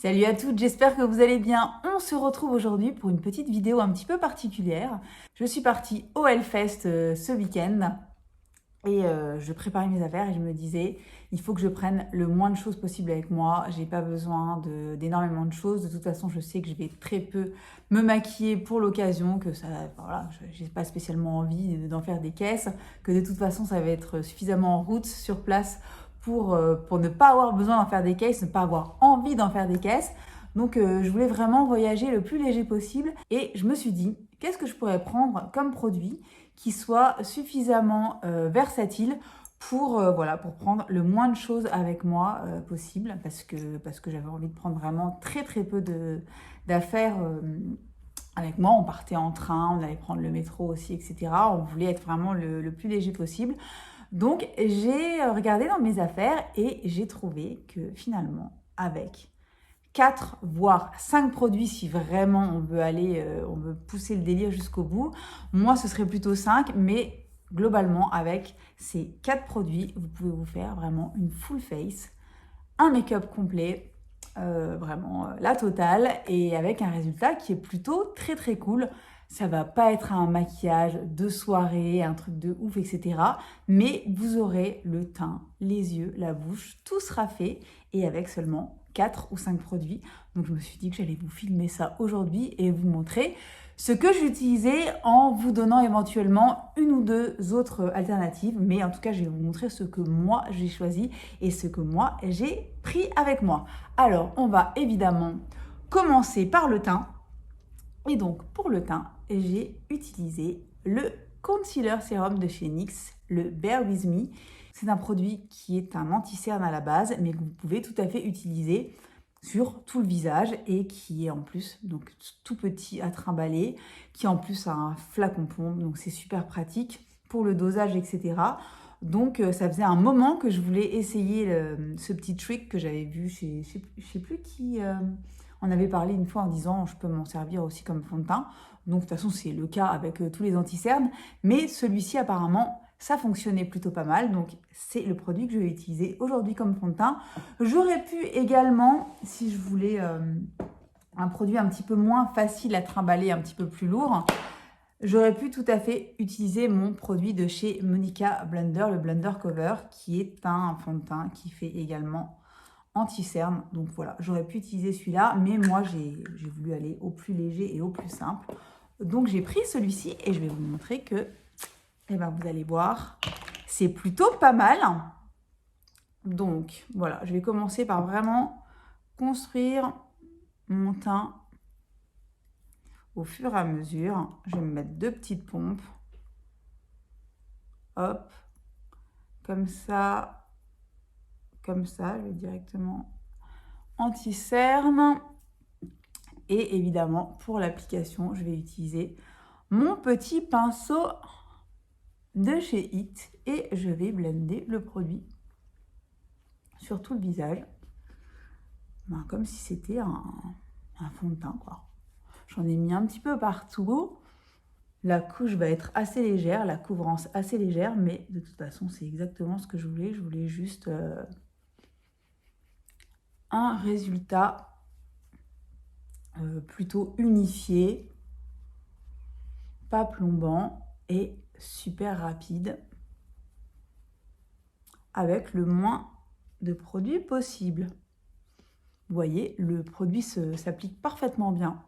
Salut à toutes, j'espère que vous allez bien. On se retrouve aujourd'hui pour une petite vidéo un petit peu particulière. Je suis partie au Hellfest ce week-end et je préparais mes affaires et je me disais, il faut que je prenne le moins de choses possible avec moi. J'ai pas besoin d'énormément de choses. De toute façon, je sais que je vais très peu me maquiller pour l'occasion, que ça, voilà, j'ai pas spécialement envie d'en faire des caisses, que de toute façon, ça va être suffisamment en route sur place pour ne pas avoir besoin d'en faire des caisses, ne pas avoir envie d'en faire des caisses. Donc je voulais vraiment voyager le plus léger possible et je me suis dit, qu'est-ce que je pourrais prendre comme produit qui soit suffisamment versatile voilà, pour prendre le moins de choses avec moi possible parce que j'avais envie de prendre vraiment très très peu d'affaires avec moi. On partait en train, on allait prendre le métro aussi, etc. On voulait être vraiment le plus léger possible. Donc j'ai regardé dans mes affaires et j'ai trouvé que finalement, avec 4 voire 5 produits, si vraiment on veut pousser le délire jusqu'au bout, moi ce serait plutôt 5, mais globalement avec ces 4 produits, vous pouvez vous faire vraiment une full face, un make-up complet, vraiment la totale, et avec un résultat qui est plutôt très très cool. Ça va pas être un maquillage de soirée, un truc de ouf, etc. Mais vous aurez le teint, les yeux, la bouche, tout sera fait, et avec seulement 4 ou 5 produits. Donc je me suis dit que j'allais vous filmer ça aujourd'hui et vous montrer ce que j'utilisais en vous donnant éventuellement une ou deux autres alternatives. Mais en tout cas, je vais vous montrer ce que moi j'ai choisi et ce que moi j'ai pris avec moi. Alors, on va évidemment commencer par le teint. Et donc, pour le teint, j'ai utilisé le Concealer Sérum de chez NYX, le Bear With Me. C'est un produit qui est un anti-cerne à la base, mais que vous pouvez tout à fait utiliser sur tout le visage et qui est en plus donc tout petit à trimballer, qui en plus a un flacon pompe, donc c'est super pratique pour le dosage, etc. Donc ça faisait un moment que je voulais essayer ce petit trick que j'avais vu chez, je sais plus qui en avait parlé une fois en disant je peux m'en servir aussi comme fond de teint. Donc de toute façon c'est le cas avec tous les anti-cernes, mais celui-ci apparemment ça fonctionnait plutôt pas mal, donc c'est le produit que je vais utiliser aujourd'hui comme fond de teint. J'aurais pu également, si je voulais un produit un petit peu moins facile à trimballer, un petit peu plus lourd, j'aurais pu tout à fait utiliser mon produit de chez Monica Blender, le Blender Cover, qui est un fond de teint qui fait également anti-cerne. Donc voilà, j'aurais pu utiliser celui-là, mais moi j'ai voulu aller au plus léger et au plus simple. Donc j'ai pris celui-ci et je vais vous montrer que, eh ben, vous allez voir, c'est plutôt pas mal. Donc voilà, je vais commencer par vraiment construire mon teint au fur et à mesure. Je vais me mettre 2 petites pompes. Hop, comme ça, je vais directement anti-cerne. Et évidemment, pour l'application, je vais utiliser mon petit pinceau de chez It et je vais blender le produit sur tout le visage, comme si c'était un fond de teint, quoi. J'en ai mis un petit peu partout. La couche va être assez légère, la couvrance assez légère, mais de toute façon, c'est exactement ce que je voulais. Je voulais juste un résultat plutôt unifié, pas plombant et super rapide, avec le moins de produits possible. Vous voyez, le produit s'applique parfaitement bien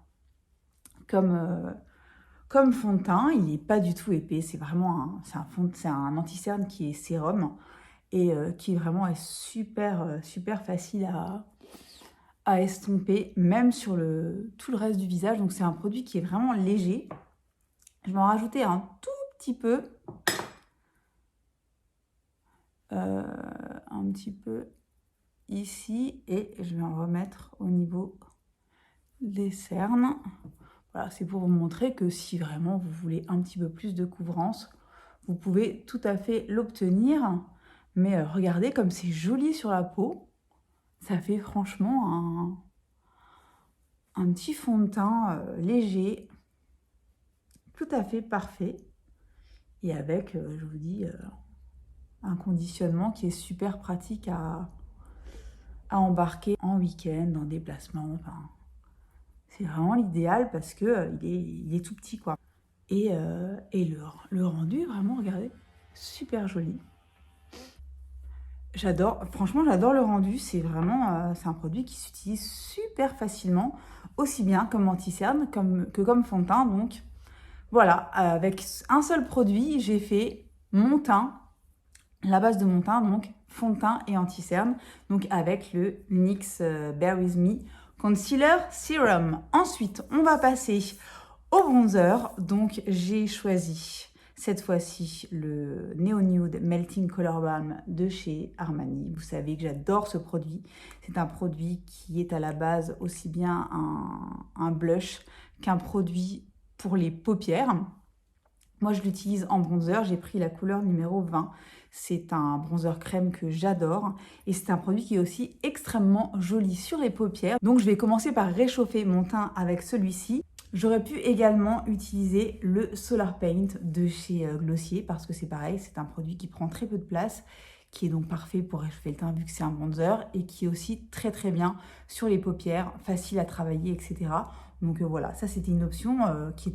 comme fond de teint. Il n'est pas du tout épais, c'est vraiment c'est un anti-cerne qui est sérum et qui vraiment est super, super facile à estomper, même sur tout le reste du visage. Donc c'est un produit qui est vraiment léger. Je vais en rajouter un tout petit peu. Un petit peu ici et je vais en remettre au niveau des cernes. Voilà, c'est pour vous montrer que si vraiment vous voulez un petit peu plus de couvrance, vous pouvez tout à fait l'obtenir. Mais regardez comme c'est joli sur la peau. Ça fait franchement un petit fond de teint léger, tout à fait parfait. Et avec, je vous dis, un conditionnement qui est super pratique à embarquer en week-end, en déplacement. Enfin, c'est vraiment l'idéal parce que il est tout petit, quoi. Et le rendu, vraiment, regardez, super joli. J'adore, franchement, j'adore le rendu. C'est vraiment, c'est un produit qui s'utilise super facilement, aussi bien comme anti-cerne que comme fond de teint. Donc voilà, avec un seul produit, j'ai fait mon teint, la base de mon teint, donc fond de teint et anti-cerne, donc avec le NYX Bare With Me Concealer Serum. Ensuite, on va passer au bronzer. Donc j'ai choisi cette fois-ci le Neo Nude Melting Color Balm de chez Armani. Vous savez que j'adore ce produit. C'est un produit qui est à la base aussi bien un blush qu'un produit pour les paupières. Moi, je l'utilise en bronzer. J'ai pris la couleur numéro 20. C'est un bronzer crème que j'adore. Et c'est un produit qui est aussi extrêmement joli sur les paupières. Donc, je vais commencer par réchauffer mon teint avec celui-ci. J'aurais pu également utiliser le Solar Paint de chez Glossier parce que c'est pareil, c'est un produit qui prend très peu de place, qui est donc parfait pour réchauffer le teint vu que c'est un bronzer et qui est aussi très très bien sur les paupières, facile à travailler, etc. Donc voilà, ça c'était une option qui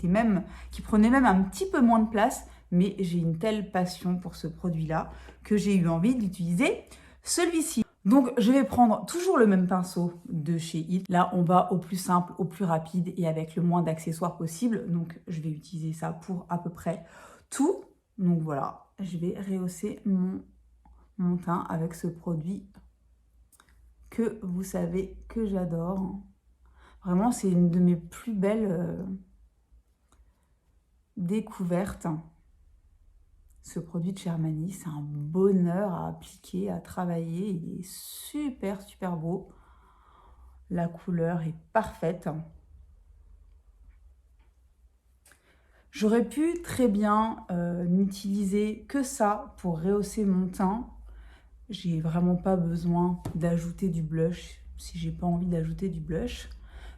prenait même un petit peu moins de place, mais j'ai une telle passion pour ce produit-là que j'ai eu envie d'utiliser celui-ci. Donc je vais prendre toujours le même pinceau de chez It. Là on va au plus simple, au plus rapide et avec le moins d'accessoires possible. Donc je vais utiliser ça pour à peu près tout. Donc voilà, je vais rehausser mon teint avec ce produit que vous savez que j'adore. Vraiment, c'est une de mes plus belles découvertes. Ce produit de chez Armani, c'est un bonheur à appliquer, à travailler. Il est super, super beau. La couleur est parfaite. J'aurais pu très bien n'utiliser que ça pour rehausser mon teint. J'ai vraiment pas besoin d'ajouter du blush si j'ai pas envie d'ajouter du blush.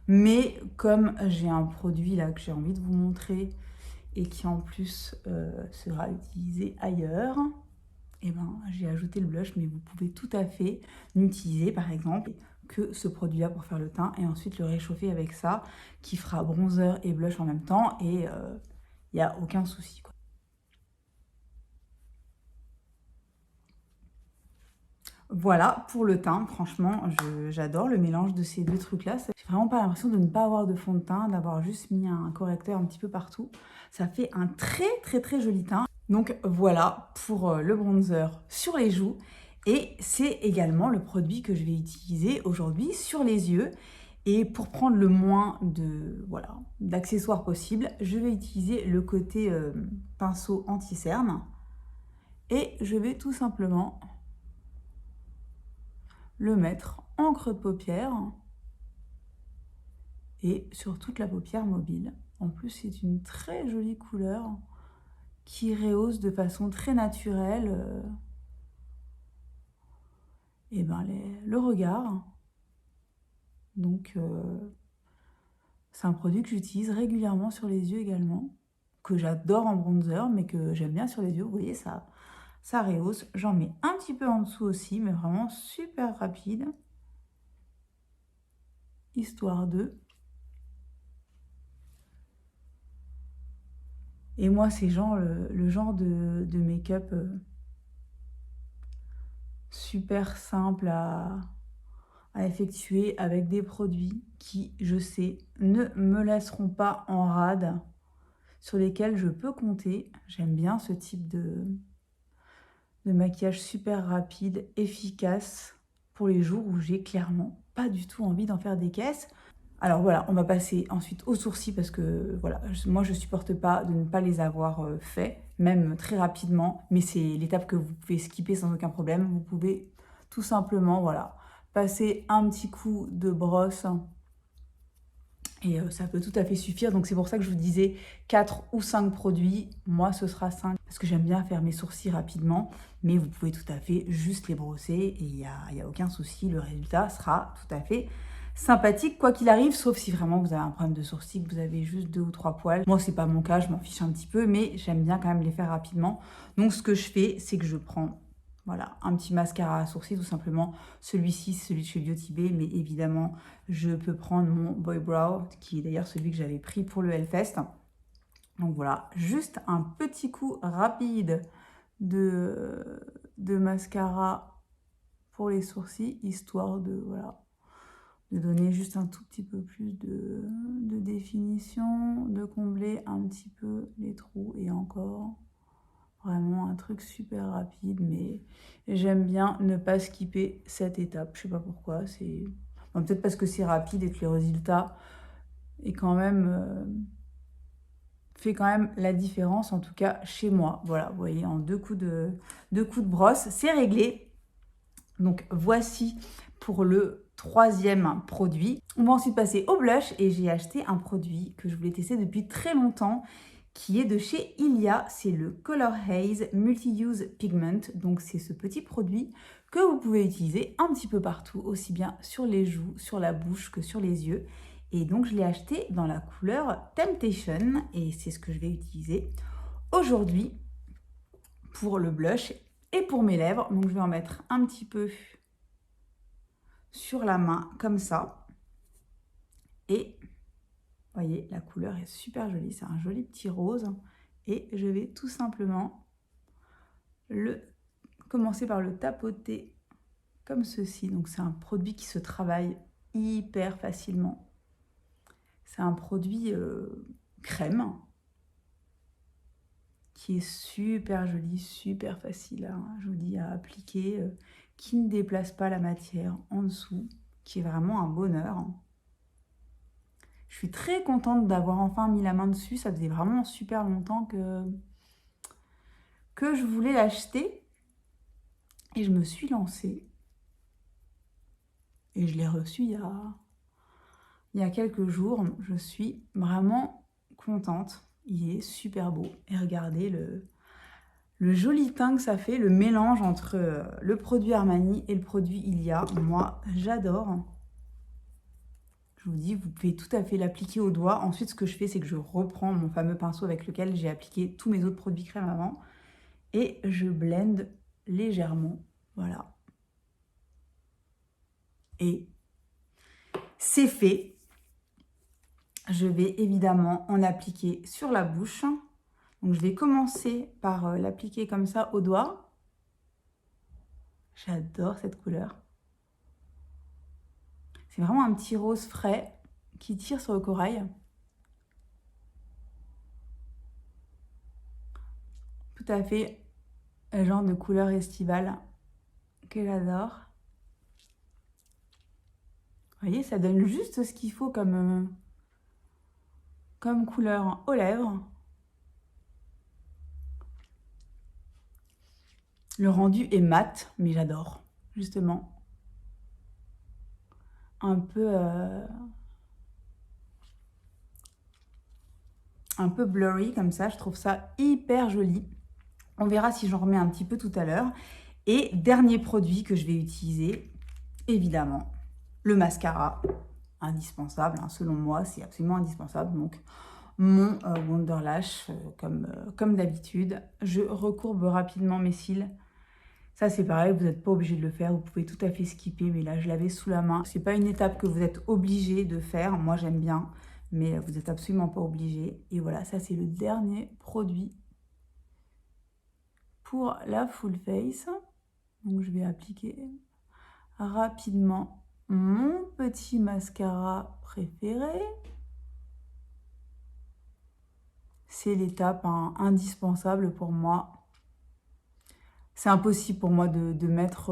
Mais comme j'ai un produit là que j'ai envie de vous montrer et qui en plus sera utilisé ailleurs, et ben j'ai ajouté le blush, mais vous pouvez tout à fait n'utiliser par exemple que ce produit là pour faire le teint et ensuite le réchauffer avec ça qui fera bronzer et blush en même temps et il n'y a aucun souci, quoi. Voilà pour le teint, franchement, j'adore le mélange de ces deux trucs-là. J'ai vraiment pas l'impression de ne pas avoir de fond de teint, d'avoir juste mis un correcteur un petit peu partout. Ça fait un très très très joli teint. Donc voilà pour le bronzer sur les joues. Et c'est également le produit que je vais utiliser aujourd'hui sur les yeux. Et pour prendre le moins d'accessoires possible, je vais utiliser le côté pinceau anti-cerne. Et je vais tout simplement le mettre en creux de paupière et sur toute la paupière mobile. En plus, c'est une très jolie couleur qui rehausse de façon très naturelle le regard. Donc, c'est un produit que j'utilise régulièrement sur les yeux également, que j'adore en bronzer, mais que j'aime bien sur les yeux. Vous voyez, ça rehausse. J'en mets un petit peu en dessous aussi, mais vraiment super rapide. Histoire de... Et moi, c'est le genre de make-up super simple à effectuer avec des produits qui, je sais, ne me laisseront pas en rade, sur lesquels je peux compter. J'aime bien ce type de maquillage super rapide, efficace, pour les jours où j'ai clairement pas du tout envie d'en faire des caisses. Alors voilà, on va passer ensuite aux sourcils parce que voilà, moi je supporte pas de ne pas les avoir faits, même très rapidement, mais c'est l'étape que vous pouvez skipper sans aucun problème. Vous pouvez tout simplement, voilà, passer un petit coup de brosse et ça peut tout à fait suffire. Donc c'est pour ça que je vous disais 4 ou 5 produits. Moi ce sera 5 parce que j'aime bien faire mes sourcils rapidement, mais vous pouvez tout à fait juste les brosser et il y a aucun souci. Le résultat sera tout à fait sympathique quoi qu'il arrive, sauf si vraiment vous avez un problème de sourcils, que vous avez juste 2 ou 3 poils. Moi c'est pas mon cas, je m'en fiche un petit peu, mais j'aime bien quand même les faire rapidement. Donc ce que je fais, c'est que je prends Voilà, un petit mascara à sourcils tout simplement. Celui-ci, c'est celui de chez Beauty Bay, mais évidemment, je peux prendre mon Boy Brow, qui est d'ailleurs celui que j'avais pris pour le Hellfest. Donc voilà, juste un petit coup rapide de mascara pour les sourcils, histoire de, voilà, de donner juste un tout petit peu plus de définition, de combler un petit peu les trous et encore. Vraiment un truc super rapide, mais j'aime bien ne pas skipper cette étape. Je sais pas pourquoi, c'est... Bon, peut-être parce que c'est rapide et que le résultat est quand même... fait quand même la différence, en tout cas chez moi. Voilà, vous voyez, en deux coups de brosse, c'est réglé. Donc voici pour le troisième produit. On va ensuite passer au blush et j'ai acheté un produit que je voulais tester depuis très longtemps qui est de chez Ilia, c'est le Color Haze Multi-Use Pigment. Donc c'est ce petit produit que vous pouvez utiliser un petit peu partout, aussi bien sur les joues, sur la bouche que sur les yeux. Et donc je l'ai acheté dans la couleur Temptation et c'est ce que je vais utiliser aujourd'hui pour le blush et pour mes lèvres. Donc je vais en mettre un petit peu sur la main comme ça. Et vous voyez, la couleur est super jolie, c'est un joli petit rose. Et je vais tout simplement commencer par le tapoter comme ceci. Donc c'est un produit qui se travaille hyper facilement. C'est un produit crème qui est super joli, super facile, je vous dis, à appliquer, qui ne déplace pas la matière en dessous, qui est vraiment un bonheur. Je suis très contente d'avoir enfin mis la main dessus. Ça faisait vraiment super longtemps que je voulais l'acheter. Et je me suis lancée. Et je l'ai reçu il y a quelques jours. Je suis vraiment contente. Il est super beau. Et regardez le joli teint que ça fait, le mélange entre le produit Armani et le produit Ilia. Moi, j'adore. Je vous dis, vous pouvez tout à fait l'appliquer au doigt. Ensuite, ce que je fais, c'est que je reprends mon fameux pinceau avec lequel j'ai appliqué tous mes autres produits crème avant. Et je blende légèrement. Voilà. Et c'est fait. Je vais évidemment en appliquer sur la bouche. Donc, je vais commencer par l'appliquer comme ça au doigt. J'adore cette couleur. C'est vraiment un petit rose frais qui tire sur le corail. Tout à fait le genre de couleur estivale que j'adore. Vous voyez, ça donne juste ce qu'il faut comme couleur aux lèvres. Le rendu est mat, mais j'adore, justement. Un peu blurry comme ça, je trouve ça hyper joli. On verra si j'en remets un petit peu tout à l'heure. Et dernier produit que je vais utiliser, évidemment, le mascara, indispensable, selon moi, c'est absolument indispensable. Donc, mon Wonderlash, comme d'habitude, je recourbe rapidement mes cils. Ça, c'est pareil, vous n'êtes pas obligé de le faire, vous pouvez tout à fait skipper, mais là, je l'avais sous la main. C'est pas une étape que vous êtes obligé de faire, moi j'aime bien, mais vous n'êtes absolument pas obligé. Et voilà, ça c'est le dernier produit pour la full face. Donc je vais appliquer rapidement mon petit mascara préféré. C'est l'étape indispensable pour moi. C'est impossible pour moi de mettre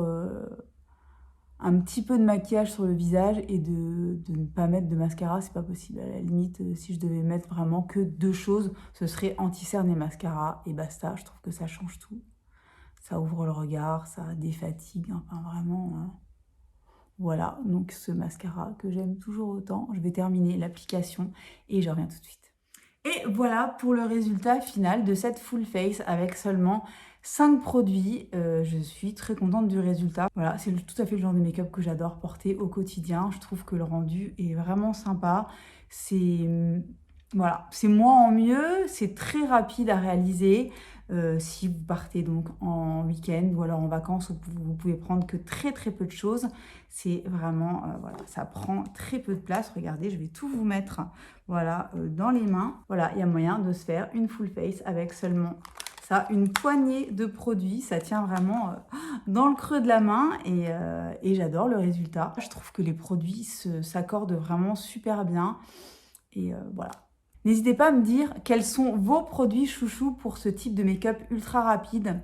un petit peu de maquillage sur le visage et de ne pas mettre de mascara, c'est pas possible. À la limite, si je devais mettre vraiment que deux choses, ce serait anti-cerne et mascara et basta. Je trouve que ça change tout. Ça ouvre le regard, ça défatigue, enfin vraiment... Voilà, donc ce mascara que j'aime toujours autant. Je vais terminer l'application et je reviens tout de suite. Et voilà pour le résultat final de cette full face avec seulement 5 produits. Je suis très contente du résultat. Voilà, c'est tout à fait le genre de make-up que j'adore porter au quotidien. Je trouve que le rendu est vraiment sympa. C'est Voilà, c'est moins en mieux, c'est très rapide à réaliser. Si vous partez donc en week-end ou alors en vacances, vous pouvez prendre que très très peu de choses. C'est vraiment, voilà, ça prend très peu de place. Regardez, je vais tout vous mettre, voilà, dans les mains. Voilà, il y a moyen de se faire une full face avec seulement ça, une poignée de produits. Ça tient vraiment dans le creux de la main et j'adore le résultat. Je trouve que les produits s'accordent vraiment super bien et voilà. N'hésitez pas à me dire quels sont vos produits chouchous pour ce type de make-up ultra rapide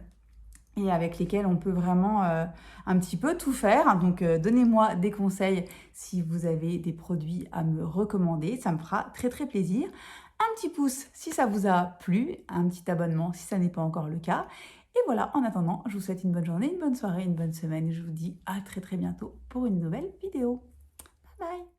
et avec lesquels on peut vraiment un petit peu tout faire. Donc donnez-moi des conseils si vous avez des produits à me recommander, ça me fera très très plaisir. Un petit pouce si ça vous a plu, un petit abonnement si ça n'est pas encore le cas. Et voilà, en attendant, je vous souhaite une bonne journée, une bonne soirée, une bonne semaine. Je vous dis à très très bientôt pour une nouvelle vidéo. Bye bye!